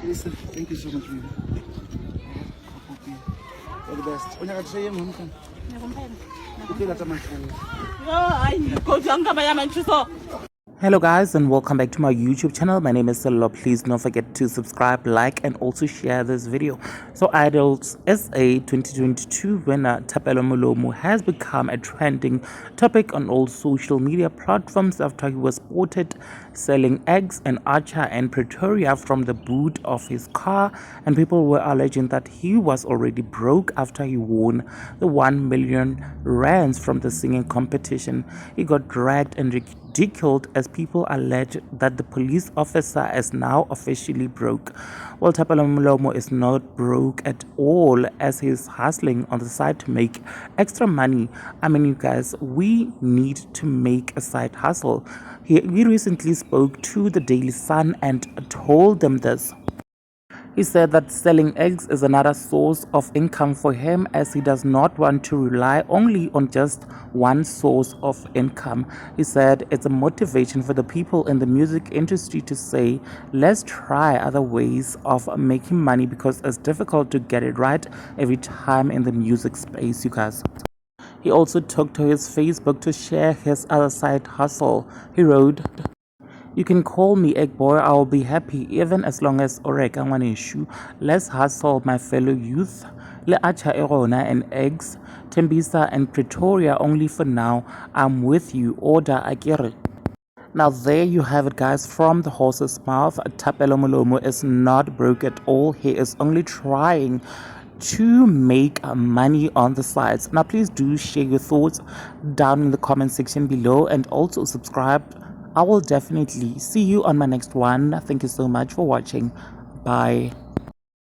Lisa, thank you so much, man. All the best. When you're saying, Mom, hello guys, and welcome back to my YouTube channel. My name is Thapelo. Please don't forget to subscribe, like, and also share this video. So IdolsSA 2022 winner Thapelo has become a trending topic on all social media platforms after he was spotted selling eggs and acha in Pretoria from the boot of his car, and people were alleging that he was already broke after he won the 1 million rands from the singing competition. He got dragged and ridiculed as people allege that the police officer is now officially broke. Well, Thapelo is not broke at all, as he's hustling on the side to make extra money. I mean, you guys, we need to make a side hustle. He recently spoke to the Daily Sun and told them this. He said that selling eggs is another source of income for him, as he does not want to rely only on just one source of income. He said it's a motivation for the people in the music industry to say, let's try other ways of making money, because it's difficult to get it right every time in the music space, you guys. He also took to his Facebook to share his other side hustle. He wrote, "You can call me egg boy, I will be happy, even as long as oreka ngwaneshu. Let's hustle, my fellow youth. Le acha erona and eggs. Tembisa and Pretoria only for now. I'm with you. Order akere." Now there you have it, guys, from the horse's mouth. Thapelo is not broke at all. He is only trying to make money on the sides. Now please do share your thoughts down in the comment section below, and also subscribe. I will definitely see you on my next one. Thank you so much for watching. Bye.